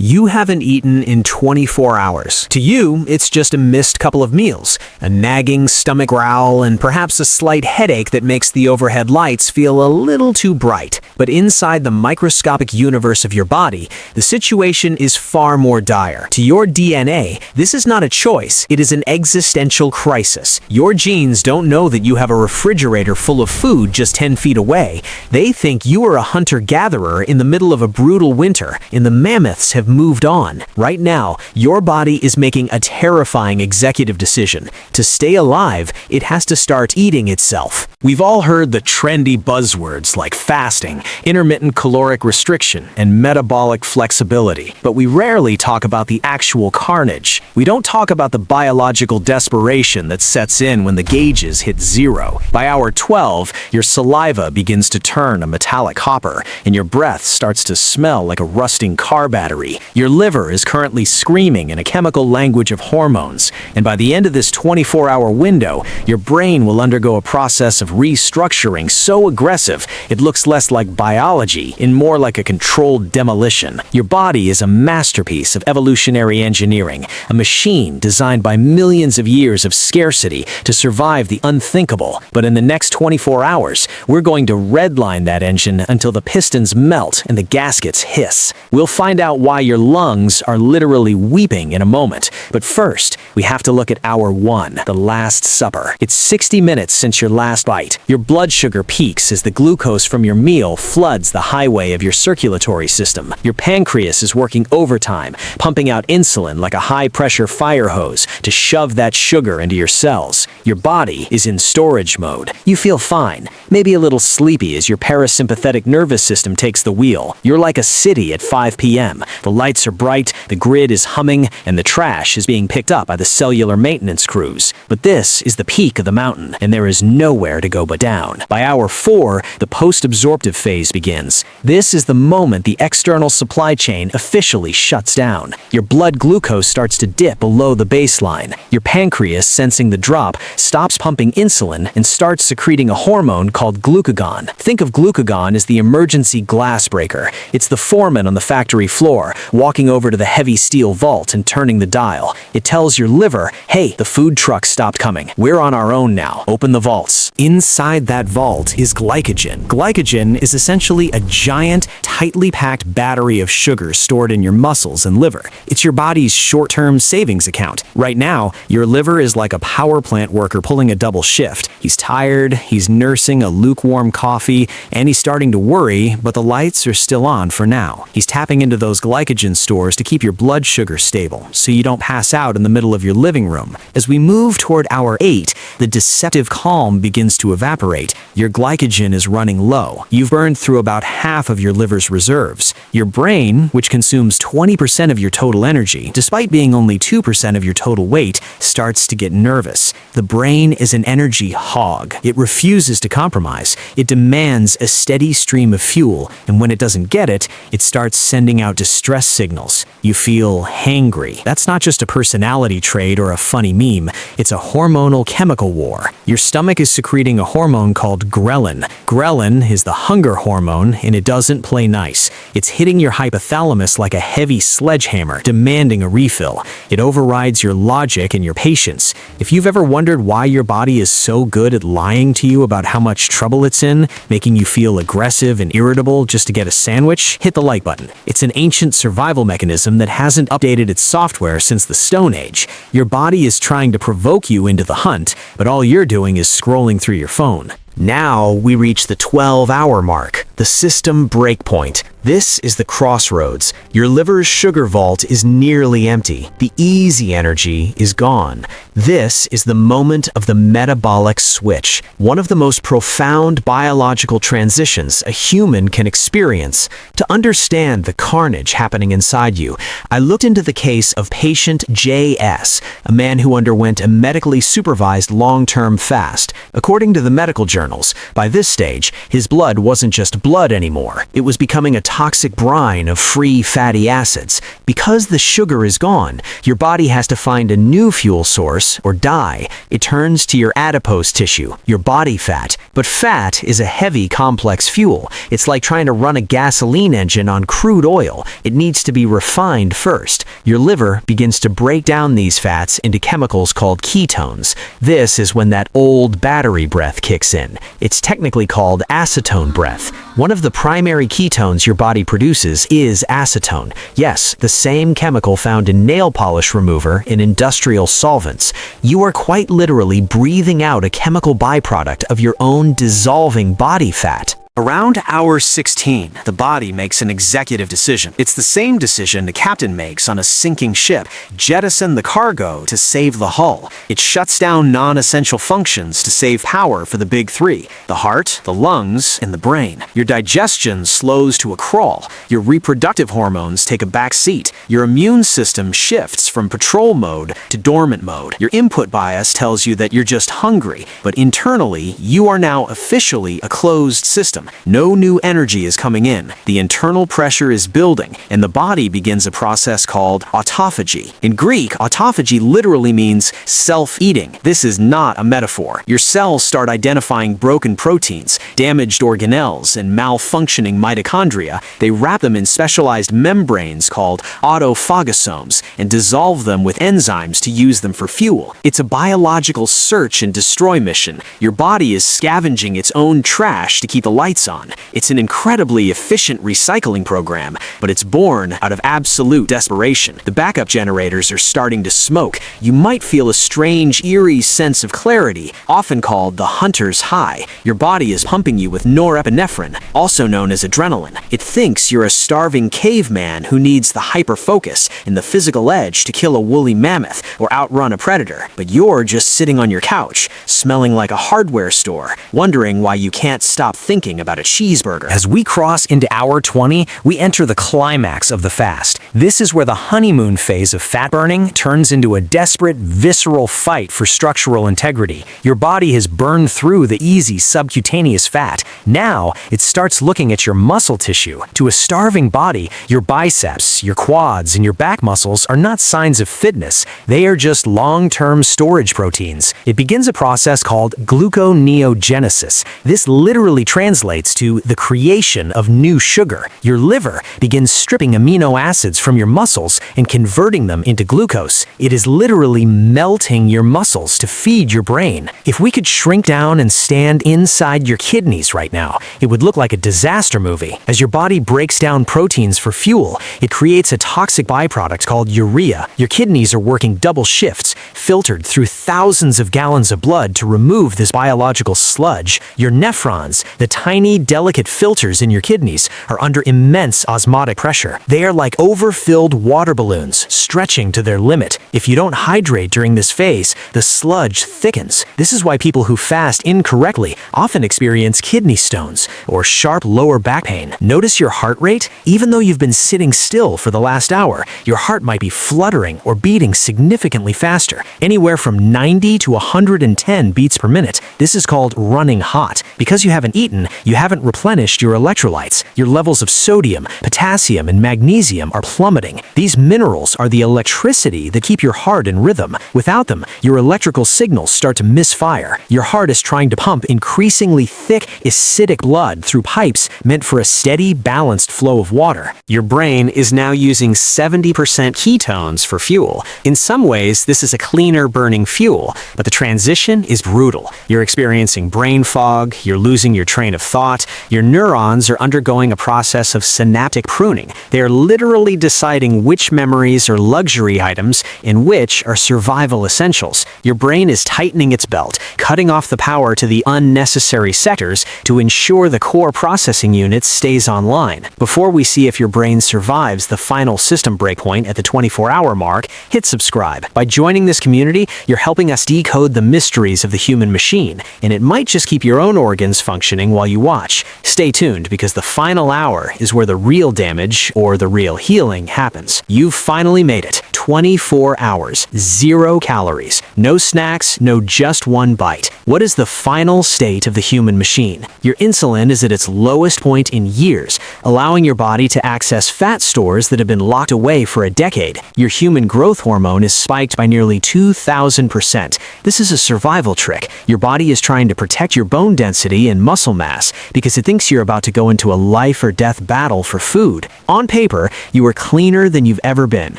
You haven't eaten in 24 hours. To you, it's just a missed couple of meals, a nagging stomach growl, and perhaps a slight headache that makes the overhead lights feel a little too bright. But inside the microscopic universe of your body, the situation is far more dire. To your DNA, this is not a choice, it is an existential crisis. Your genes don't know that you have a refrigerator full of food just 10 feet away. They think you are a hunter-gatherer in the middle of a brutal winter, and the mammoths have moved on. Right now, your body is making a terrifying executive decision. To stay alive, it has to start eating itself. We've all heard the trendy buzzwords like fasting, intermittent caloric restriction, and metabolic flexibility, but we rarely talk about the actual carnage. We don't talk about the biological desperation that sets in when the gauges hit zero. By hour 12, your saliva begins to turn a metallic copper, and your breath starts to smell like a rusting car battery. Your liver is currently screaming in a chemical language of hormones, and by the end of this 24-hour window, your brain will undergo a process of restructuring so aggressive it looks less like biology and more like a controlled demolition. Your body is a masterpiece of evolutionary engineering, a machine designed by millions of years of scarcity to survive the unthinkable. But in the next 24 hours, we're going to redline that engine until the pistons melt and the gaskets hiss. We'll find out why your lungs are literally weeping in a moment. But first, we have to look at hour 1, the Last Supper. It's 60 minutes since your last bite. Your blood sugar peaks as the glucose from your meal floods the highway of your circulatory system. Your pancreas is working overtime, pumping out insulin like a high-pressure fire hose to shove that sugar into your cells. Your body is in storage mode. You feel fine, maybe a little sleepy as your parasympathetic nervous system takes the wheel. You're like a city at 5 p.m. The lights are bright, the grid is humming, and the trash is being picked up by the cellular maintenance crews. But this is the peak of the mountain, and there is nowhere to go but down. By hour 4, the post-absorptive phase begins. This is the moment the external supply chain officially shuts down. Your blood glucose starts to dip below the baseline. Your pancreas, sensing the drop, stops pumping insulin and starts secreting a hormone called glucagon. Think of glucagon as the emergency glass breaker. It's the foreman on the factory floor, walking over to the heavy steel vault and turning the dial. It tells your liver, hey, the food truck stopped coming. We're on our own now. Open the vaults. Inside that vault is glycogen. Glycogen is essentially a giant, tightly packed battery of sugar stored in your muscles and liver. It's your body's short-term savings account. Right now, your liver is like a power plant worker pulling a double shift. He's tired, he's nursing a lukewarm coffee, and he's starting to worry, but the lights are still on for now. He's tapping into those glycogen stores to keep your blood sugar stable, so you don't pass out in the middle of your living room. As we move toward hour 8, the deceptive calm begins to evaporate. Your glycogen is running low. You've burned through about half of your liver's reserves. Your brain, which consumes 20% of your total energy, despite being only 2% of your total weight, starts to get nervous. The brain is an energy hog. It refuses to compromise. It demands a steady stream of fuel, and when it doesn't get it, it starts sending out distress signals. You feel hangry. That's not just a personality trait or a funny meme. It's a hormonal chemical war. Your stomach is secreting a hormone called ghrelin. Ghrelin is the hunger hormone, and it doesn't play nice. It's hitting your hypothalamus like a heavy sledgehammer, demanding a refill. It overrides your logic and your patience. If you've ever wondered why your body is so good at lying to you about how much trouble it's in, making you feel aggressive and irritable just to get a sandwich, hit the like button. It's an ancient survival mechanism that hasn't updated its software since the Stone Age. Your body is trying to provoke you into the hunt, but all you're doing is scrolling through your phone. Now we reach the 12-hour mark, the system breakpoint. This is the crossroads. Your liver's sugar vault is nearly empty. The easy energy is gone. This is the moment of the metabolic switch, one of the most profound biological transitions a human can experience. To understand the carnage happening inside you, I looked into the case of patient J.S., a man who underwent a medically supervised long-term fast. According to the medical journals, by this stage, his blood wasn't just blood anymore. It was becoming a toxic brine of free fatty acids. Because the sugar is gone, your body has to find a new fuel source, or dye. It turns to your adipose tissue, your body fat. But fat is a heavy, complex fuel. It's like trying to run a gasoline engine on crude oil. It needs to be refined first. Your liver begins to break down these fats into chemicals called ketones. This is when that old battery breath kicks in. It's technically called acetone breath. One of the primary ketones your body produces is acetone. Yes, the same chemical found in nail polish remover in industrial solvents. You are quite literally breathing out a chemical byproduct of your own dissolving body fat. Around hour 16, the body makes an executive decision. It's the same decision the captain makes on a sinking ship: jettison the cargo to save the hull. It shuts down non-essential functions to save power for the big three: the heart, the lungs, and the brain. Your digestion slows to a crawl. Your reproductive hormones take a back seat. Your immune system shifts from patrol mode to dormant mode. Your input bias tells you that you're just hungry, but internally, you are now officially a closed system. No new energy is coming in. The internal pressure is building, and the body begins a process called autophagy. In Greek, autophagy literally means self-eating. This is not a metaphor. Your cells start identifying broken proteins, damaged organelles, and malfunctioning mitochondria. They wrap them in specialized membranes called autophagosomes and dissolve them with enzymes to use them for fuel. It's a biological search and destroy mission. Your body is scavenging its own trash to keep the lights on. It's an incredibly efficient recycling program, but it's born out of absolute desperation. The backup generators are starting to smoke. You might feel a strange, eerie sense of clarity, often called the hunter's high. Your body is pumping you with norepinephrine, also known as adrenaline. It thinks you're a starving caveman who needs the hyper-focus and the physical edge to kill a woolly mammoth or outrun a predator. But you're just sitting on your couch, smelling like a hardware store, wondering why you can't stop thinking about a cheeseburger. As we cross into hour 20, we enter the climax of the fast. This is where the honeymoon phase of fat burning turns into a desperate, visceral fight for structural integrity. Your body has burned through the easy subcutaneous fat. Now, it starts looking at your muscle tissue. To a starving body, your biceps, your quads, and your back muscles are not signs of fitness. They are just long-term storage proteins. It begins a process called gluconeogenesis. This literally translates to the creation of new sugar. Your liver begins stripping amino acids from your muscles and converting them into glucose. It is literally melting your muscles to feed your brain. If we could shrink down and stand inside your kidneys right now, it would look like a disaster movie. As your body breaks down proteins for fuel, it creates a toxic byproduct called urea. Your kidneys are working double shifts, filtered through thousands of gallons of blood to remove this biological sludge. Your nephrons, the tiny, delicate filters in your kidneys, are under immense osmotic pressure. They are like overfilled water balloons, stretching to their limit. If you don't hydrate during this phase, the sludge thickens. This is why people who fast incorrectly often experience kidney stones or sharp lower back pain. Notice your heart rate? Even though you've been sitting still for the last hour, your heart might be fluttering or beating significantly faster, anywhere from 90 to 110 beats per minute. This is called running hot. Because you haven't eaten, you haven't replenished your electrolytes. Your levels of sodium, potassium, and magnesium are plummeting. These minerals are the electricity that keep your heart in rhythm. Without them, your electrical signals start to misfire. Your heart is trying to pump increasingly thick, acidic blood through pipes meant for a steady, balanced flow of water. Your brain is now using 70% ketones for fuel. In some ways, this is a cleaner burning fuel, but the transition is brutal. You're experiencing brain fog, you're losing your train of thought, your neurons are undergoing a process of synaptic pruning. They are literally deciding which memories are luxury items and which are survival essentials. Your brain is tightening its belt, cutting off the power to the unnecessary sectors to ensure the core processing unit stays online. Before we see if your brain survives the final system breakpoint at the 24-hour mark, hit subscribe. By joining this community, you're helping us decode the mysteries of the human machine, and it might just keep your own organs functioning while you watch. Stay tuned, because the final hour is where the real damage or the real healing happens. You've finally made it. 24 hours, 0 calories, no snacks, no just one bite. What is the final state of the human machine? Your insulin is at its lowest point in years, allowing your body to access fat stores that have been locked away for a decade. Your human growth hormone is spiked by nearly 2,000%. This is a survival trick. Your body is trying to protect your bone density and muscle mass because it thinks you're about to go into a life or death battle for food. On paper, you are cleaner than you've ever been.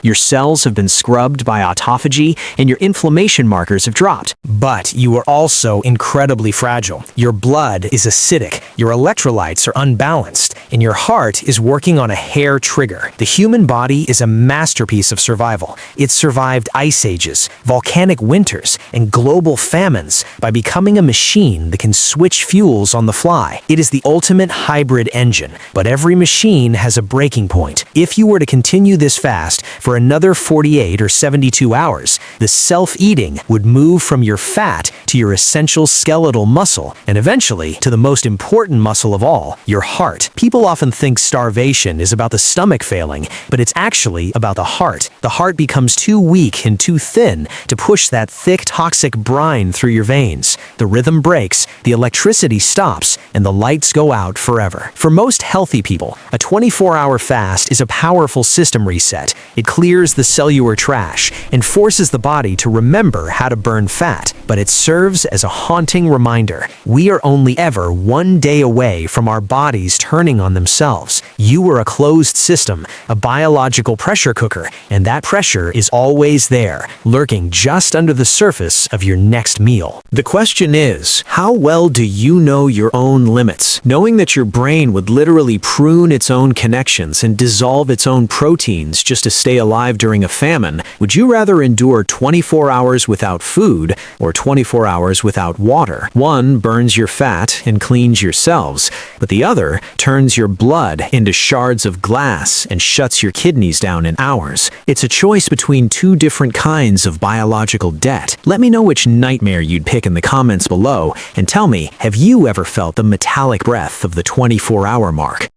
Your cells have been scrubbed by autophagy and your inflammation markers have dropped. But you are also incredibly fragile. Your blood is acidic, your electrolytes are unbalanced, and your heart is working on a hair trigger. The human body is a masterpiece of survival. It survived ice ages, volcanic winters, and global famines by becoming a machine that can switch fuels on the fly. It is the ultimate hybrid engine, but every machine has a breaking point. If you were to continue this fast for another 48 or 72 hours, the self-eating would move from your fat to your essential skeletal muscle, and eventually to the most important muscle of all, your heart. People often think starvation is about the stomach failing, but it's actually about the heart. The heart becomes too weak and too thin to push that thick, toxic brine through your veins. The rhythm breaks, the electricity stops, and the lights go out forever. For most healthy people, a 24-hour fast is a powerful system reset. It clears the cellular trash and forces the body to remember how to burn fat, but it serves as a haunting reminder. We are only ever one day away from our bodies turning on themselves. You are a closed system, a biological pressure cooker, and that pressure is always there, lurking just under the surface of your next meal. The question is, how well do you know your own limits? Knowing that your brain would literally prune its own connections and dissolve its own proteins just to stay alive during a famine, would you rather endure 24 hours without food or 24 hours without water? One burns your fat and cleans your cells, but the other turns your blood into shards of glass and shuts your kidneys down in hours. It's a choice between two different kinds of biological debt. Let me know which nightmare you'd pick in the comments below, and tell me, have you ever felt the metallic breath of the 24-hour mark?